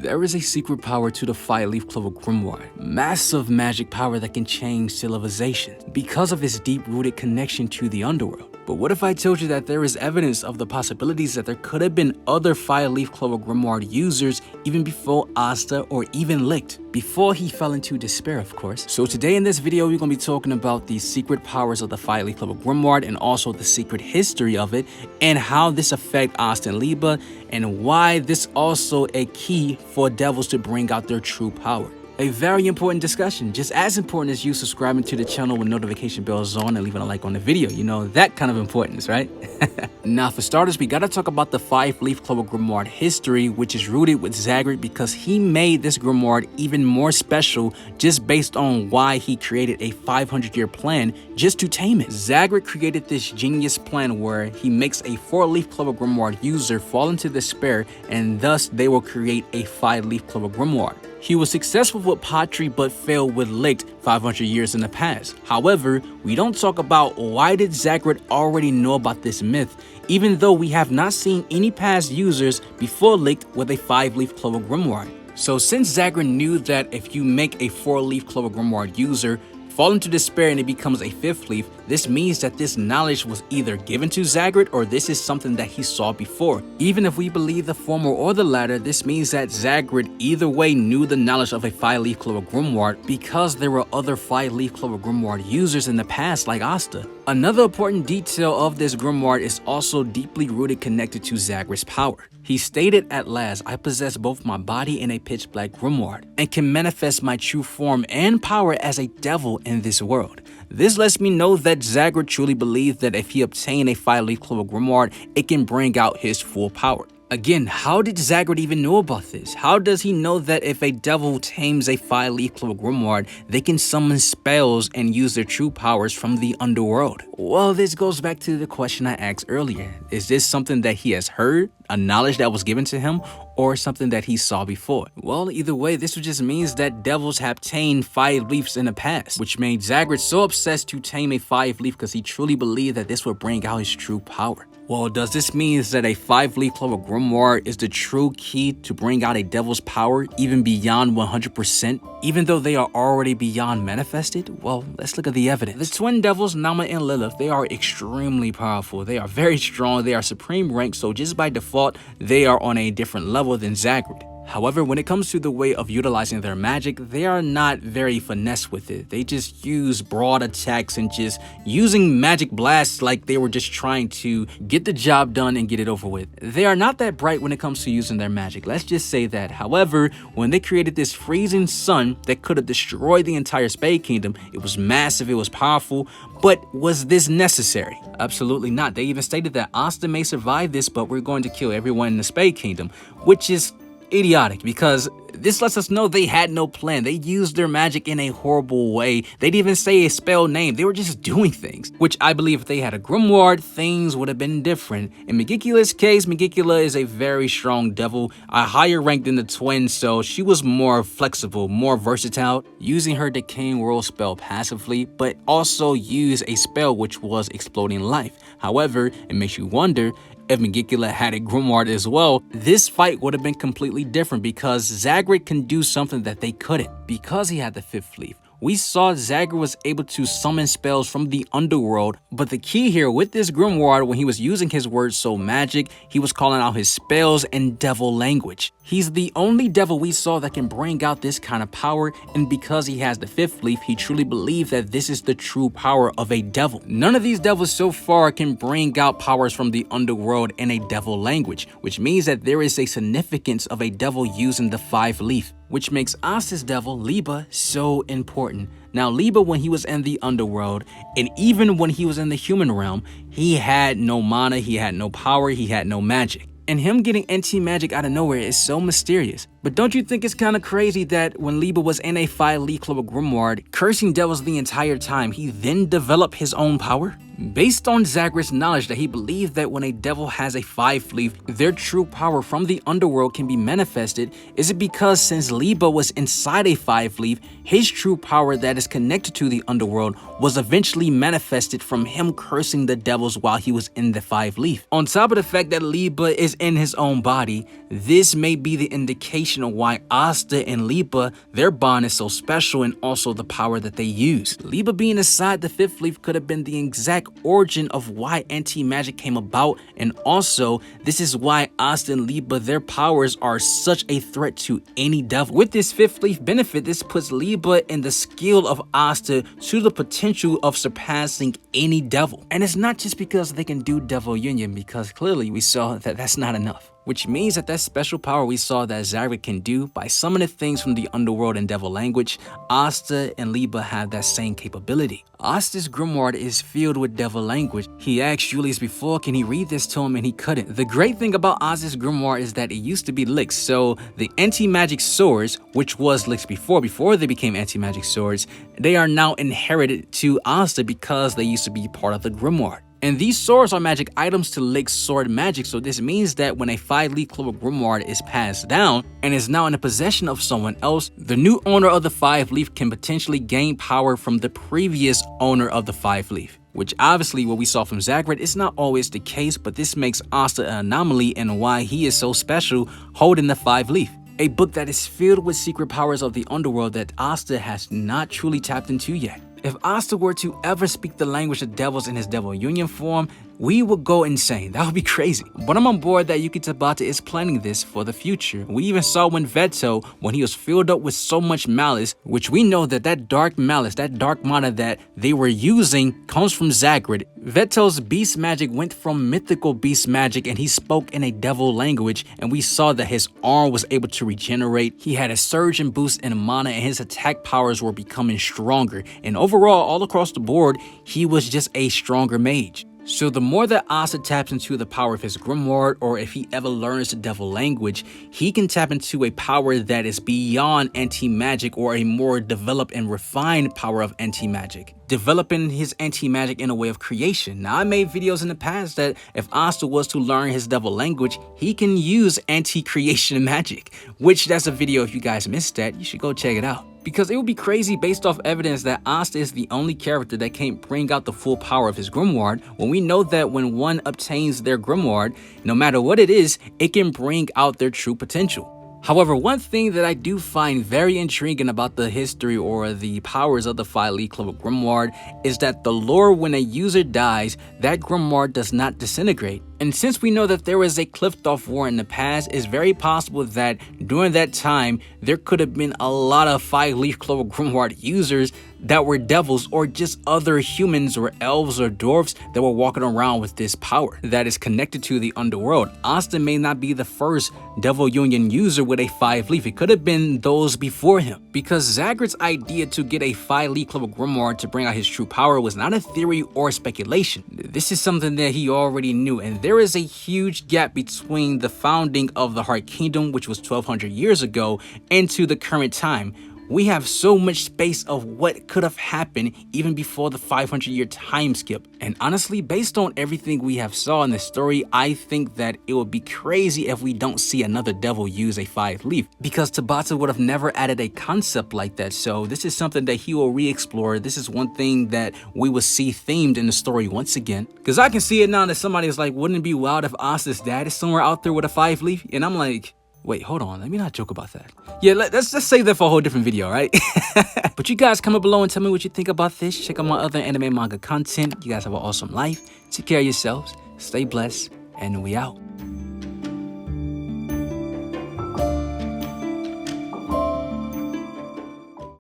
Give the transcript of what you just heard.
There is a secret power to the Five Leaf Clover Grimoire, massive magic power that can change civilization because of its deep-rooted connection to the underworld. But what if I told you that there is evidence of the possibilities that there could have been other Five Leaf Clover Grimoire users even before Asta or even Licht, before he fell into despair, of course. So today in this video, we're going to be talking about the secret powers of the Five Leaf Clover Grimoire and also the secret history of it and how this affects Asta Liebe and why this also a key for devils to bring out their true power. A very important discussion, just as important as you subscribing to the channel with notification bells on and leaving a like on the video. You know, that kind of importance, right? Now, for starters, we gotta talk about the Five Leaf Clover Grimoire history, which is rooted with Zagred because he made this grimoire even more special just based on why he created a 500-year plan just to tame it. Zagred created this genius plan where he makes a 4-leaf clover grimoire user fall into despair, and thus they will create a 5-leaf clover grimoire. He was successful with pottery but failed with Licht 500 years in the past. However, we don't talk about why did Zagred already know about this myth, even though we have not seen any past users before Licht with a 5-leaf clover grimoire. So since Zagred knew that if you make a 4-leaf clover grimoire user fall into despair and it becomes a 5th leaf, this means that this knowledge was either given to Zagred or this is something that he saw before. Even if we believe the former or the latter, this means that Zagred either way knew the knowledge of a 5-leaf clover grimoire because there were other 5-leaf clover grimoire users in the past like Asta. Another important detail of this grimoire is also deeply rooted connected to Zagred's power. He stated, "At last, I possess both my body and a pitch black grimoire, and can manifest my true form and power as a devil in this world." This lets me know that Zagred truly believed that if he obtained a 5-leaf clover grimoire, it can bring out his full power. Again, how did Zagred even know about this? How does he know that if a devil tames a 5-leaf clover grimoire, they can summon spells and use their true powers from the underworld? Well, this goes back to the question I asked earlier. Is this something that he has heard, a knowledge that was given to him, or something that he saw before? Well, either way, this just means that devils have tamed 5 leaves in the past, which made Zagred so obsessed to tame a 5-leaf because he truly believed that this would bring out his true power. Well, does this mean that a 5-leaf clover grimoire is the true key to bring out a devil's power even beyond 100%, even though they are already beyond manifested? Well, let's look at the evidence. The twin devils, Nama and Lilith, they are extremely powerful. They are very strong. They are supreme rank, so just by default, they are on a different level than Zagred. However, when it comes to the way of utilizing their magic, they are not very finesse with it. They just use broad attacks and just using magic blasts like they were just trying to get the job done and get it over with. They are not that bright when it comes to using their magic, let's just say that. However, when they created this freezing sun that could have destroyed the entire Spade Kingdom, it was massive, it was powerful, but was this necessary? Absolutely not. They even stated that Asta may survive this, but we're going to kill everyone in the Spade Kingdom, which is idiotic because this lets us know they had no plan. They used their magic in a horrible way. They didn't even say a spell name. They were just doing things, which I believe if they had a grimoire, things would have been different. In Megicula's case, Megicula is a very strong devil, a higher rank than the twins, so she was more flexible, more versatile, using her decaying world spell passively, but also use a spell which was exploding life. However, it makes you wonder, if Megicula had a grimoire as well, this fight would have been completely different because Zagred can do something that they couldn't. Because he had the 5th leaf, we saw Zagred was able to summon spells from the underworld, but the key here with this grimoire, when he was using his words so magic, he was calling out his spells in devil language. He's the only devil we saw that can bring out this kind of power, and because he has the 5th leaf, he truly believed that this is the true power of a devil. None of these devils so far can bring out powers from the underworld in a devil language, which means that there is a significance of a devil using the 5 leaf, which makes Asta's devil, Liebe, so important. Now, Liebe, when he was in the underworld, and even when he was in the human realm, he had no mana, he had no power, he had no magic. And him getting anti-magic out of nowhere is so mysterious. But don't you think it's kind of crazy that when Liebe was in a 5-leaf clover grimoire, cursing devils the entire time, he then developed his own power? Based on Zagred's knowledge that he believed that when a devil has a 5-leaf, their true power from the underworld can be manifested, is it because since Liebe was inside a 5-leaf, his true power that is connected to the underworld was eventually manifested from him cursing the devils while he was in the 5-leaf? On top of the fact that Liebe is in his own body, this may be the indication explanation of why Asta and Liebe, their bond is so special, and also the power that they use. Liebe being aside, the fifth leaf could have been the exact origin of why anti-magic came about, and also this is why Asta and Liebe, their powers are such a threat to any devil. With this fifth leaf benefit, this puts Liebe and the skill of Asta to the potential of surpassing any devil. And it's not just because they can do devil union, because clearly we saw that that's not enough. Which means that special power we saw that Zagred can do by summoning things from the underworld and devil language, Asta and Liebe have that same capability. Asta's grimoire is filled with devil language. He asked Julius before, can he read this to him, and he couldn't. The great thing about Asta's grimoire is that it used to be licks, so the anti-magic swords, which was licks before they became anti-magic swords, they are now inherited to Asta because they used to be part of the grimoire. And these swords are magic items to lick sword magic, so this means that when a 5 Leaf Clover Grimoire is passed down and is now in the possession of someone else, the new owner of the 5 Leaf can potentially gain power from the previous owner of the 5 Leaf. Which obviously what we saw from Zagred is not always the case, but this makes Asta an anomaly and why he is so special holding the 5 Leaf. A book that is filled with secret powers of the underworld that Asta has not truly tapped into yet. If Asta were to ever speak the language of devils in his devil union form, we would go insane. That would be crazy. But I'm on board that Yuki Tabata is planning this for the future. We even saw when Veto, when he was filled up with so much malice, which we know that dark malice, that dark mana that they were using comes from Zagred. Veto's beast magic went from mythical beast magic and he spoke in a devil language, and we saw that his arm was able to regenerate. He had a surge and boost in mana and his attack powers were becoming stronger. And overall, all across the board, he was just a stronger mage. So the more that Asta taps into the power of his grimoire, or if he ever learns the devil language, he can tap into a power that is beyond anti-magic, or a more developed and refined power of anti-magic. Developing his anti-magic in a way of creation. Now, I made videos in the past that if Asta was to learn his devil language, he can use anti-creation magic, which that's a video. If you guys missed that, you should go check it out. Because it would be crazy based off evidence that Asta is the only character that can't bring out the full power of his grimoire, when we know that when one obtains their grimoire, no matter what it is, it can bring out their true potential. However, one thing that I do find very intriguing about the history or the powers of the 5 Leaf Clover Grimoire is that the lore, when a user dies, that grimoire does not disintegrate. And since we know that there was a Cliftoff War in the past, it's very possible that during that time, there could have been a lot of 5 Leaf Clover Grimoire users that were devils, or just other humans or elves or dwarfs that were walking around with this power that is connected to the underworld. Asta may not be the first devil union user with a 5 Leaf. It could have been those before him, because Zagred's idea to get a 5 Leaf Clover Grimoire to bring out his true power was not a theory or speculation. This is something that he already knew, and there is a huge gap between the founding of the Heart Kingdom, which was 1200 years ago, and to the current time. We have so much space of what could have happened even before the 500-year time skip. And honestly, based on everything we have saw in the story, I think that it would be crazy if we don't see another devil use a 5 Leaf, because Tabata would have never added a concept like that. So this is something that he will re-explore. This is one thing that we will see themed in the story once again. Because I can see it now that somebody is like, wouldn't it be wild if Asta's dad is somewhere out there with a 5 Leaf? And I'm like, wait, hold on, let me not joke about that. Yeah, let's save that for a whole different video, right? But you guys comment below and tell me what you think about this. Check out my other anime manga content. You guys have an awesome life. Take care of yourselves, stay blessed, and we out.